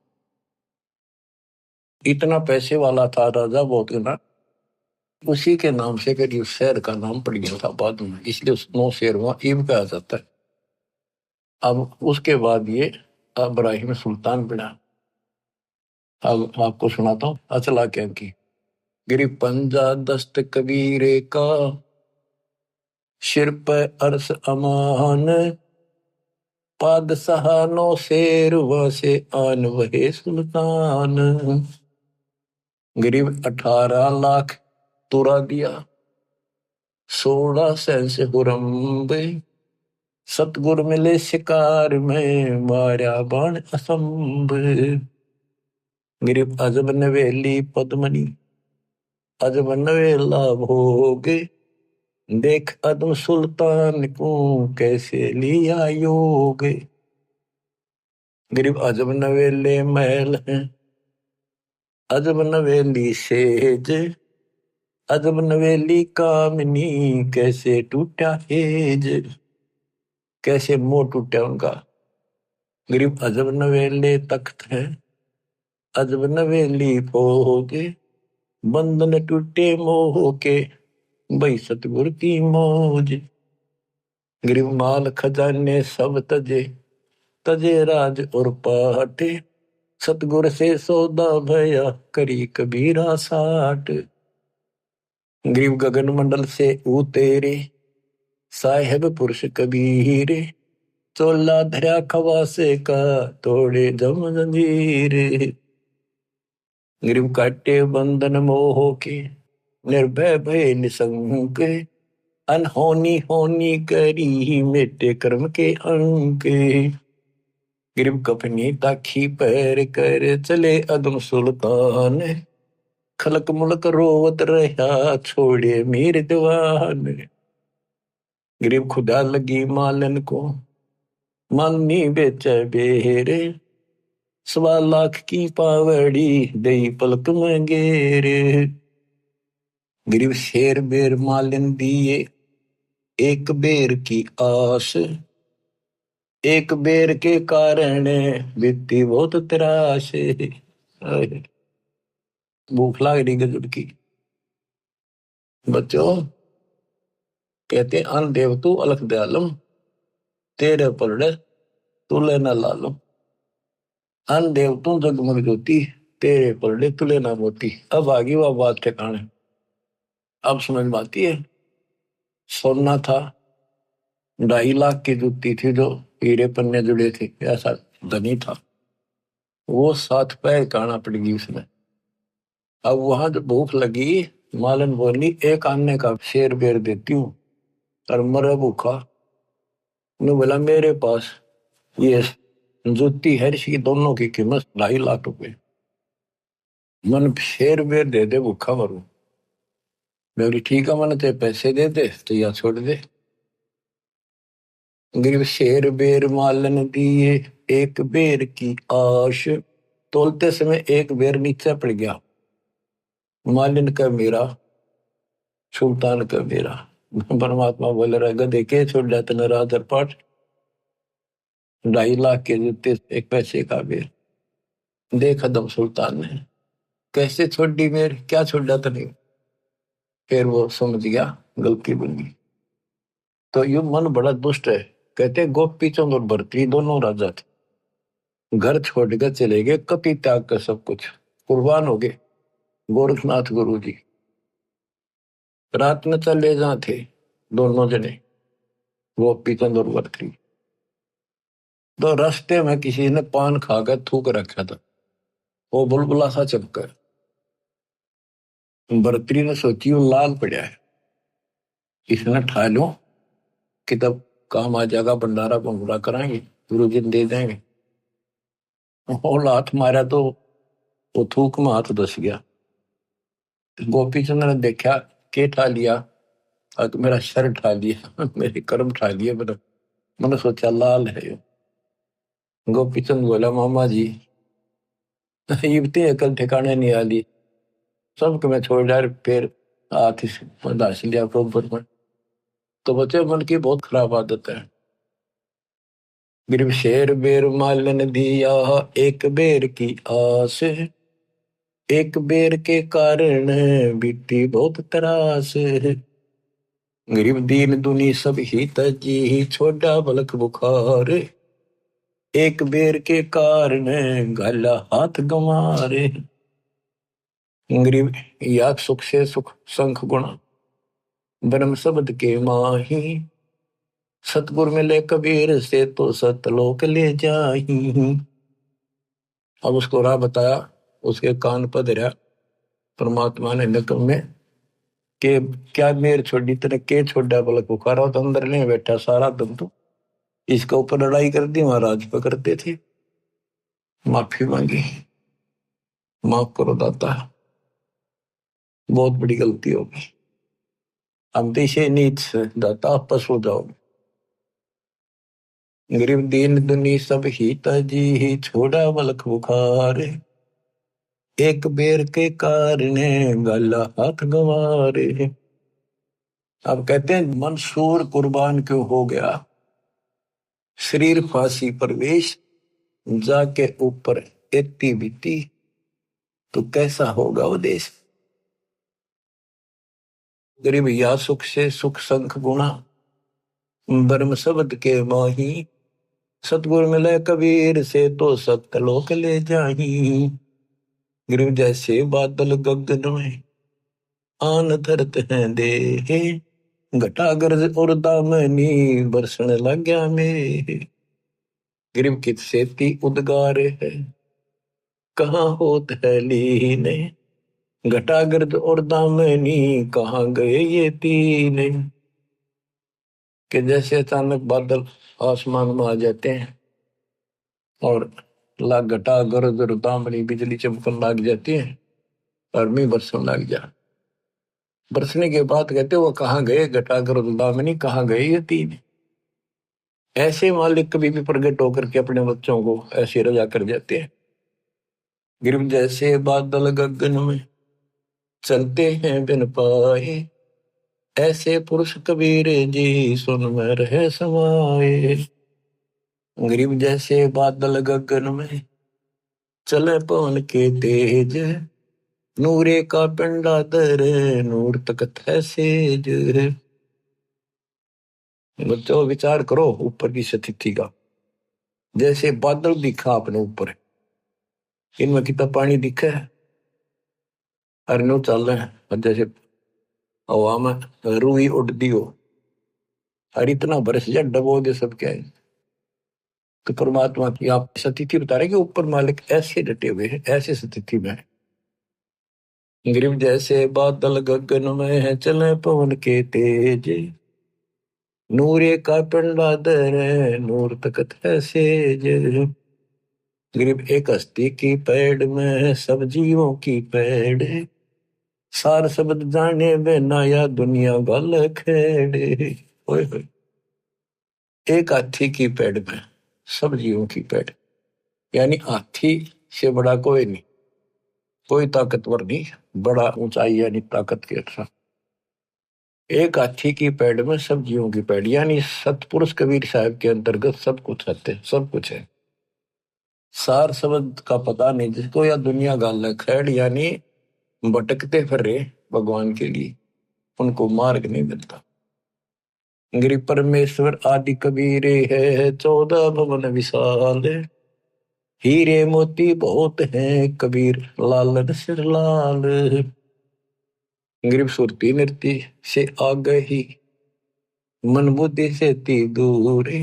इतना पैसे वाला था राजा बहुत ना, उसी के नाम से करीब शहर का नाम पड़ गया था बाद में, इसलिए उस नौ शेर वहां ईब कहा जाता है। अब उसके बाद ये इब्राहिम सुल्तान बना। अब आपको सुनाता हूँ अचला क्या की। गिरी पंजा दस्त कबीरे का, सिर पे अरस अमान, पादशाह नो शेर वसे आन वहे सुल्तान। गरीब 18 लाख तुरा दिया, 16 सेंस हुरम्बे, सतगुर मिले शिकार में, मारा बाण असंभ। गरीब अजब नवेली पद्मनी, अजब नवेला भोगे, देख अदम सुल्तान को कैसे लिया योग। गरीब अजब नवेले महल हैं, अजब नवेली सेज, अजब नवेली कामनी, कैसे टूटा हेज। कैसे मोह टूटा उनका। गरीब अजब नवेले तख्त है, अजब नवेली फौज, बंधन टूटे मोह के, भाई सतगुर की मौज। गरीब माल खजाने सब तजे, तजे राज और पाटे, सतगुर से सौदा भया, करी कबीरा साठ। गरीब गगन मंडल से उतेरे, साहेब पुरुष कबीर, चोला धरा खवासे का, तोड़े जम जंजीर। गरीब काटे बंधन मोह के, निर्भय भय निसंक, अनहोनी होनी करी, मेटे कर्म के अंक। गरीब कफनी ताखी पैर कर, चले अदम सुल्तान, खलक मुलक रोवत रहा, छोड़े मीर दीवान। गरीब खुदा लगी मालन को, मालनी बेचे बेरे, 1.25 लाख की पावड़ी, दई पलक में गेरे। गरीब शेर बेर मालन दिए, एक बेर की आस, एक बेर के कारण बीती बहुत त्रास। भूख लाग रही गजब की। बच्चों कहते अन देव तू अलख दयालम, तेरे पर तुले न लालम। अन देव तू जगमग ज्योति, तेरे पर तुले न मोती। अब आगे वह बात ठिकाने, अब समझ में आती है। सोना था, 2.5 लाख की जूती थी जो हीरे पन्ने जुड़े थे, ऐसा धनी था वो। 7 पैर काना पड़ गई उसमें। अब वहां जब भूख लगी, मालन बोली एक आने का शेर बेर देती हूँ, और मरे भूखा। ने बोला मेरे पास ये जूती है, इसकी दोनों की कीमत 2.5 लाख रुपए, मन शेर बेर दे दे भूखा मरू। मैं बोली ठीक है, मन ते पैसे दे दे तो या छोड़ दे। गरीब शेर बेर मालन दिए, एक बेर की आश, तोलते समय एक बेर नीचे पड़ गया। मालिन का मेरा, सुल्तान का मेरा। परमात्मा बोल रहा गधे के छोड़ जाते न राधर पाठ। 2.5 लाख के जूते, एक पैसे का बेर। देखा दम सुल्तान ने, कैसे छोड़ी मेर, क्या छोड़ा तो नहीं। फिर वो समझ गया गलती बन गई। तो यू मन बड़ा दुष्ट है। कहते गोपी चंद और भरतरी दोनों राजा थे, घर छोड़कर चले गए, कति त्याग कर सब कुछ कुर्बान हो गए। गोरखनाथ गुरु जी रात में चले जहाँ थे दोनों जने, गोपी चंद और भरतरी। तो रास्ते में किसी ने पान खाकर थूक रखा था, वो बुलबुला सा चमका। भरतरी ने सोची वो लाल पड़ा है, इसने ठा लो कि तब काम आ जाएगा, भंडारा भंगूरा कराएंगे, गुरु जी दे देंगे। और हाथ मारा तो वो थूक में हाथ धस गया। गोपी चंद्र ने देखा, के ठा लिया? मेरा सर ठा लिया मेरे कर्म ठा लिए। मैंने सोचा लाल है ये। गोपी चंद बोला, मामा जी युवती अकल ठिकाने नहीं आली, सबको मैं छोड़ डार, फिर हाथ दास लिया प्रभु में। तो बच्चे मन की बहुत खराब आदत है। गिरव शेर बेर मालन दिया, एक बेर की आस, एक बेर के कारण बीती बहुत त्रास। गरीब दीन दुनी सब ही तजी, छोड़ा बलक बुखार, एक बेर के कारण गला हाथ गंवारे। गरीब या सुख से सुख संख गुणा, ब्रह्म शब्द के माही, सतगुर मिले कबीर से तो सतलोक ले जाही। अब उसको राह बताया, उसके कान पर धरा परमात्मा ने नकम में, के क्या मेर छोड़ी तेने, के छोड़ा बलक बुखारा, तो अंदर ले बैठा सारा दम तो इसका ऊपर लड़ाई कर दी, महाराज पकड़ते थे। माफी मांगी, माफ करो दाता, बहुत बड़ी गलती होगी, हम दिशे नीच दाता, आपस हो जाओ। गरीब दीन दुनी सब ही तजी, ही छोड़ा बलक बुखार, एक बेर के कारण गला हाथ गंवारे। अब कहते हैं मंसूर कुर्बान क्यों हो गया, शरीर फांसी परवेश, जाके ऊपर एती बीती, तो कैसा होगा वो देश। गरीब या सुख से सुख संख गुणा, ब्रह्म शब्द के माही, सतगुर मिले कबीर से तो सतलोक ले जाही। गरीब जैसे बादल गगन में आन धरत हैं दे, घटा गरज और दामनी बरसने लग गया मेरे। गरीब कित सेती उद्गार है, कहाँ होत है लीने, घटा गरज और दामनी कहाँ गए ये तीन। कि जैसे अचानक बादल आसमान में आ जाते हैं और लाख घटा गरज और दामनी बिजली चमकन लग जाती है और मी बरसन लग जा। बरसने के बाद कहते वो कहाँ गए, घटा गरज दामनी कहाँ गए ये तीन। ऐसे मालिक कभी भी प्रकट होकर के अपने बच्चों को ऐसे रजा कर जाते हैं। गिरव जैसे बादल गगन में चलते हैं बिन पाए, ऐसे पुरुष कबीर जी सुन में रहे समाए। गरीब जैसे बादल गगन में चले पवन के तेज, नूरे का पिंडा दर नूर तकत है सेज। बच्चों विचार करो ऊपर की स्थिति का, जैसे बादल दिखा अपने ऊपर, इनमें कितना पानी दिखा है, अरनो चल रहे हैं, और जैसे हवा में रूई उड़ती हो और इतना बरस जा डबो दे सब क्या है। तो परमात्मा की आप स्थिति बता रहे कि ऊपर मालिक ऐसे डटे हुए हैं, ऐसे स्थिति में है। गरीब जैसे बादल गगन में है चले पवन के तेज, नूरे का पिंडा दर नूर तकत है सेज। गरीब एक हस्ती की पैड़ में सब जीवों की पैड़, सार शब्द जाने बिना या दुनिया गल खेड़े। ओए होए, एक हाथी की पेड़ में सब जीवों की पेड़, यानी हाथी से बड़ा कोई नहीं, कोई ताकतवर नहीं, बड़ा ऊंचाई यानी ताकत के अच्छा। एक हाथी की पैड़ में सब जीवों की पैड़, यानी सतपुरुष कबीर साहब के अंतर्गत सब कुछ है, सब कुछ है। सार शब्द का पता नहीं जिसको, या दुनिया गाल खैड़, यानी भटकते फिर रहे भगवान के लिए, उनको मार्ग नहीं मिलता। गिरि परमेश्वर आदि कबीरे है 14 भवन विशाल, हीरे मोती बहुत हैं कबीर लालन सिर लाल। गिरिप सुरती नृत्य से आ गई, मन बुद्धि से ती दूरी,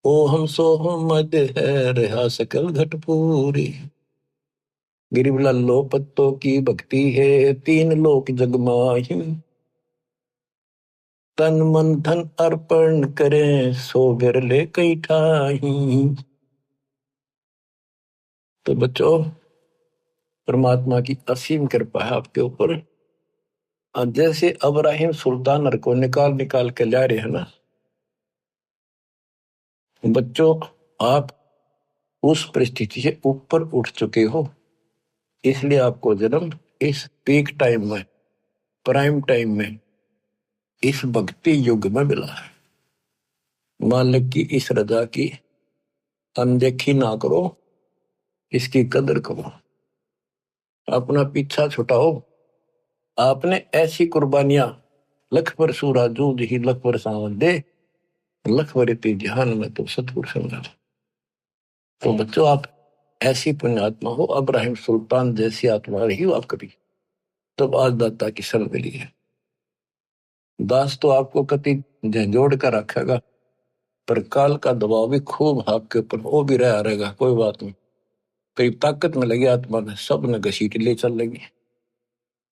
ओ हम सो हम मद है रहा सकल घट पूरी। गिरिब लल्लो पत्तों की भक्ति है 3 लोक जगमाही, तन मन धन अर्पण करें सो बिरले कई ठाही। तो बच्चों, परमात्मा की असीम कृपा है आपके ऊपर। जैसे अब्राहिम सुल्तान को निकाल निकाल के ला रहे हैं ना बच्चों, आप उस परिस्थिति से ऊपर उठ चुके हो, इसलिए आपको जन्म इस पीक टाइम में, प्राइम टाइम में, इस भक्ति युग में मिला है। मालिक की इस रजा की अनदेखी ना करो, इसकी कदर करो, अपना पीछा छुटाओ। आपने ऐसी कुर्बानियां, लख पर सूरा जूझ ही लख पर सावन दे, लख वरिति जहान में तो सतपुरुष समझा। तो बच्चों, आप ऐसी पुण्यात्मा हो, अब्राहिम सुल्तान जैसी आत्मा रही हो आप कभी, तब आज दाता की शरण मिली है। दास तो आपको कति झंझोड़ कर रखेगा, पर काल का दबाव भी खूब आपके ऊपर वो भी रहा रहेगा, कोई बात नहीं। करीब ताकत में लगी आत्मा में, सब ने घसीट ले चल लेंगे।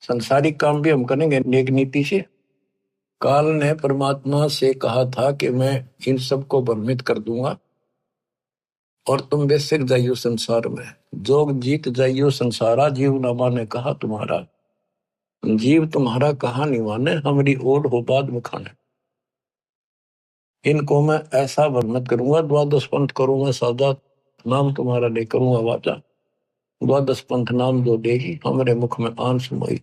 संसारिक काम भी हम करेंगे नेक नीति से। काल ने परमात्मा से कहा था कि मैं इन सबको भ्रमित कर दूंगा और तुम बेसिक जाइयो संसार में, जोग जीत जाइयो संसारा, जीव न माने कहा तुम्हारा, जीव तुम्हारा कहा नहीं माने, हमारी ओढ़ हो बाद में खाने। इनको मैं ऐसा भ्रमित करूंगा, द्वादश पंथ करूंगा साजा, नाम तुम्हारा ले करूंगा वाचा, द्वादश पंथ नाम जो देगी हमारे मुख में आन सुमाई।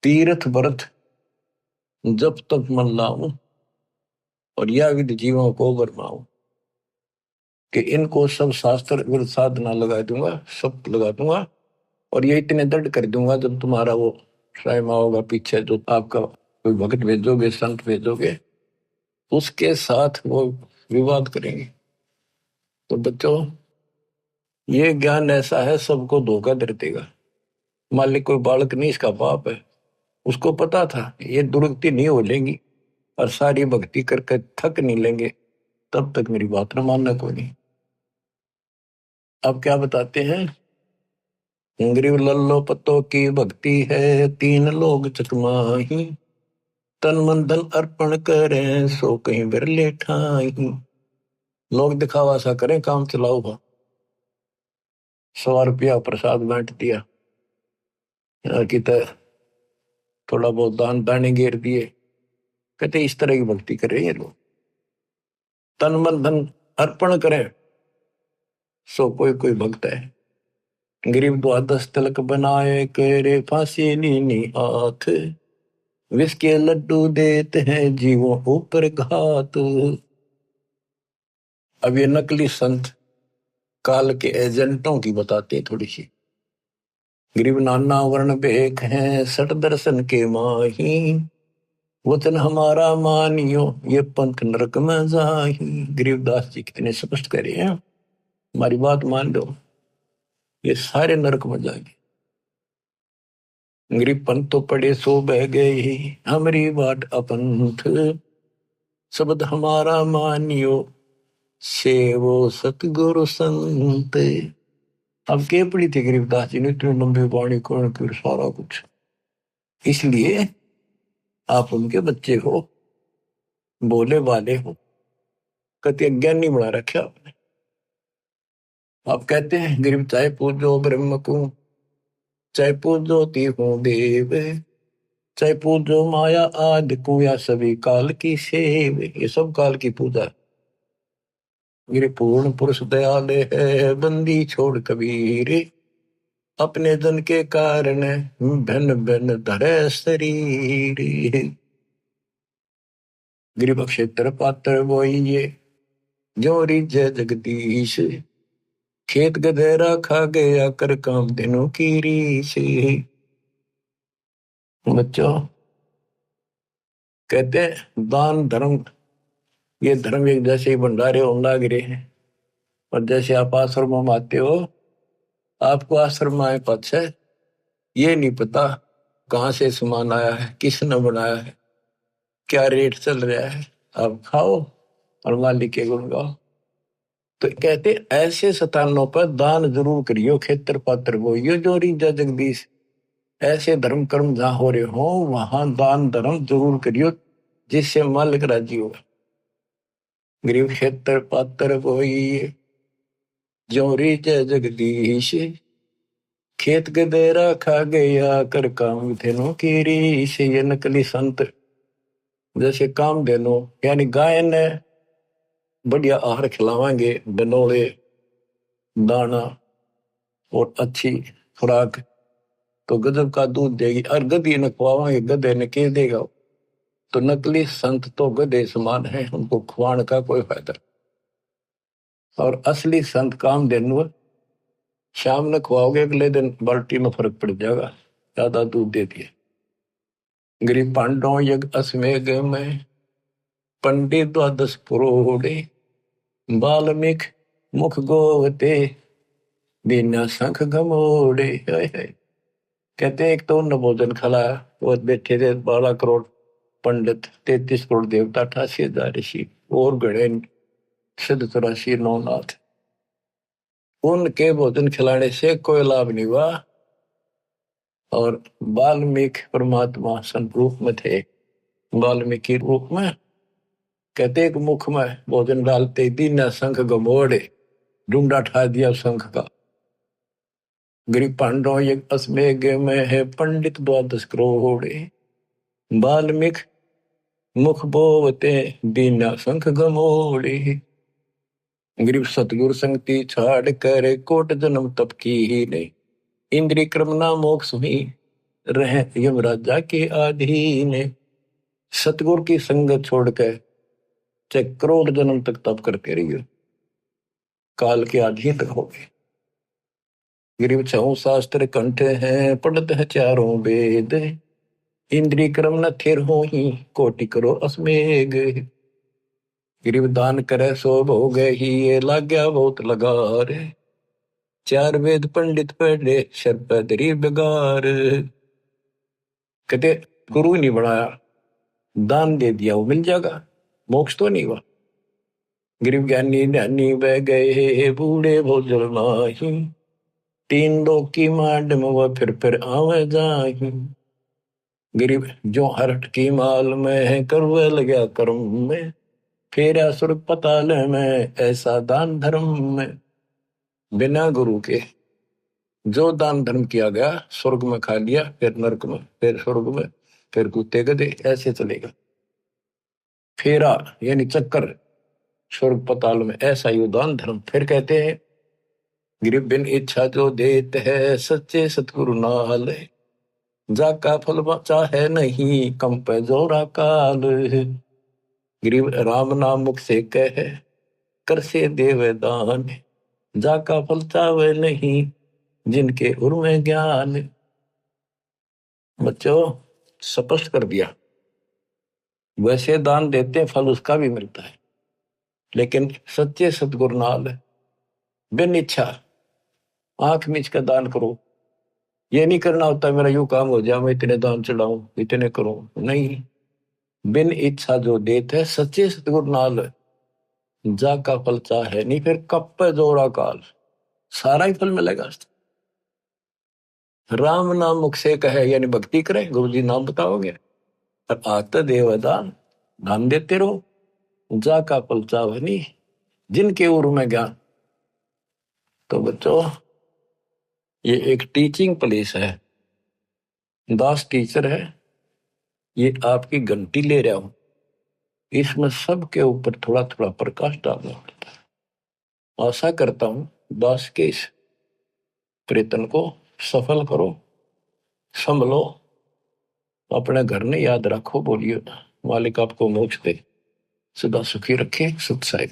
तीर्थ व्रत जब तक मन लाऊं और यह विधि जीवों को बरमाऊं, कि इनको सब शास्त्र विरुद्ध साधना लगा दूंगा, सब लगा दूंगा, और ये इतने दृढ़ कर दूंगा जब तुम्हारा वो स्वयं होगा पीछे, जो आपका कोई भक्त भेजोगे, संत भेजोगे, उसके साथ वो विवाद करेंगे। तो बच्चों, ये ज्ञान ऐसा है, सबको धोखा दे देगा। मान ली कोई बालक नहीं, इसका बाप है, उसको पता था ये दुर्गति नहीं हो लेंगी और सारी भक्ति करके थक नहीं लेंगे, तब तक मेरी बात न मानना कोई नहीं। अब क्या बताते हैं, गरीब लल्लो पत्तों की भक्ति है 3 लोग चकमाही, तन मन धन अर्पण करें सो कहीं बिरले ठाई। लोग दिखावा सा करें, काम चलाओ भा, 100 रुपया प्रसाद बांट दिया, कि थोड़ा बहुत दान दाने घेर दिए, कहते इस तरह की भक्ति करें ये लोग। तन मन धन अर्पण करें सो कोई कोई भक्त है। गरीब द्वादश तिलक बनाए करे फांसी नीनी हाथ, विष के लड्डू देते हैं जीवों ऊपर घात। अब ये नकली संत काल के एजेंटों की बताते थोड़ी सी। गरीब नाना वर्ण भेख हैं सट दर्शन के माही, वचन हमारा मानियो ये पंथ नरक में जाही। गरीबदास जी कितने स्पष्ट करे हैं, हमारी बात मान लो, ये सारे नरक में जाएंगे। गरीब पंथ तो पड़े सो बह गए, हमारी बाट अपंथ, शब्द हमारा मानियो सेवो सतगुरु संत। अब के पड़ी थी गरीबदास जी ने इतनी लंबी वाणी कौन कर सारा कुछ, इसलिए आप उनके बच्चे हो, बोले वाले हो, कति अज्ञान नहीं बना रखे आपने। आप कहते हैं गरीब चाहे पूजो ब्रह्म को, चाहे पूजो तीहू देव, चाहे पूजो माया आदि को, या सभी काल की सेव। ये सब काल की पूजा है। मेरे पूर्ण पुरुष दयाल है बंदी छोड़ कबीर, अपने जन के कारण भिन्न भिन्न धरे शरीर। गरीब क्षेत्र पात्र बोइए जो रिझे जगदीश। खेत गधेरा खा गया कर काम दिनों की रीस। बच्चों कहते हैं दान धर्म, ये धर्म एक जैसे ही भंडारे होने लग रहे हैं। और जैसे आप आश्रम में आते हो, आपको आश्रम आए पाछे ये नहीं पता कहाँ से सामान आया है, किसने बनाया है, क्या रेट चल रहा है। आप खाओ और मालिक के गुण गाओ। तो कहते ऐसे स्थानों पर दान जरूर करियो, खेतर पात्र बोइयो जो रिझा जगदीश। ऐसे धर्म कर्म जहां हो रहे हो वहां दान धर्म जरूर करियो, जिससे मालिक राजी होगा। गरीब खेतर पात्र बोइए जो रिझा जगदीश। खेत गदेरा खा गया कर काम धेनु की रीस। ये नकली संत जैसे काम धेनु यानी गाय ने बढ़िया आहार खिलावांगे, डनोले दाना और अच्छी खुराक, तो गजब का दूध देगी। और गधी ने खुआवांगे, गधे ने के देगा। तो नकली संत तो गधे समान है, उनको खुआने का कोई फायदा। और असली संत काम धेनु शाम ने खुआओगे, अगले दिन बाल्टी में फर्क पड़ जाएगा, ज्यादा दूध दे दिए। गरीब पांडव यज्ञ अश्वमेघ में पंडित द्वादश पुरोड़े। बाल्मीक मुख गोवते बिना शंख घमोड़े। कहते एक तो उन्होंने भोजन खिलाया, वो बैठे थे 12 करोड़ पंडित, 33 करोड़ देवता, 88,000 ऋषि और गणे सिद्ध 84 नौनाथ। उनके भोजन खिलाने से कोई लाभ नहीं हुआ। और वाल्मीकि परमात्मा संत रूप में थे, वाल्मीकि रूप में। कहते एक मुख में भोजन डालते दीना शंख गमोड़े, ढूंढा ठा दिया शंख का। गरीब पांडव ये अश्वमेघ में है पंडित द्वादश करोड़े। वाल्मीकि मुख बोवते दीना शंख गमोड़े। गरीब सतगुरु संगति छाड़ कर कोट जन्म तप की ही नहीं। इंद्रिय क्रम ना मोक्ष हुई रहे यमराजा के अधीन। सतगुरु की संगत छोड़कर चाहे करोड़ जन्म तक तप करते रहिए, काल के अधीन तक हो गए। गरीब 6 शास्त्र कंठ हैं, पढ़त है 4 वेद। इंद्रिय क्रम न थिर हो ही कोटि करो अश्वमेघ। गरीब दान करे सो भोग ही ये लाग्या बहुत लगार। 4 वेद पंडित पढ़े सर पर दरी बेगार। कहते गुरु नहीं बनाया, दान दे दिया, वो मिल जाएगा, मोक्ष तो नहीं हुआ। गरीब ज्ञानी ध्यानी बह गए बूढ़े भोजल नाही। 3 लोग की मांड में वह फिर आवे जाही। गरीब जो हरट की माल में है करवे लगा कर्म में। फेरा स्वर्ग पताल में ऐसा दान धर्म में। बिना गुरु के जो दान धर्म किया गया, स्वर्ग में खा लिया, फिर नरक में, फिर स्वर्ग में, फिर कुत्ते गधे, ऐसे चलेगा। फेरा यानी चक्कर, स्वर्ग पताल में, ऐसा ही दान धर्म। फिर कहते हैं गरीब बिन इच्छा जो देत है सच्चे सतगुरु नाल। जाका फल चाहे नहीं कम पे जोरा काल। गरीब राम नाम मुख से कह कर से देव दान। जाका फल चाहे नहीं जिनके उर में ज्ञान। बच्चों स्पष्ट कर दिया, वैसे दान देते फल उसका भी मिलता है, लेकिन सच्चे सतगुरु नाल बिन इच्छा आंख मीच का दान करो। ये नहीं करना होता मेरा यूं काम हो जाए, मैं इतने दान चढ़ाऊं, इतने करूं, नहीं। बिन इच्छा जो देते है सच्चे सतगुरु नाल। जा का फल चाहे नहीं फिर कप पे जोड़ा काल, सारा ही फल मिलेगा। राम नाम मुख से कहे यानी भक्ति करे, गुरु जी नाम बताओगे और आते देव दान, दान देते रहो। जा का फल चाहे नहीं जिनके उर में ज्ञान। तो बच्चों ये एक टीचिंग प्लेस है, दास टीचर है, ये आपकी घंटी ले रहा हूं, इसमें सबके ऊपर थोड़ा थोड़ा प्रकाश डालना पड़ता है। आशा करता हूं दास के इस प्रयत्न को सफल करो, संभलो, अपने घर ने याद रखो, बोलियो ना, मालिक आपको मोक्ष दे, सदा सुखी रखे। सुख साहिब।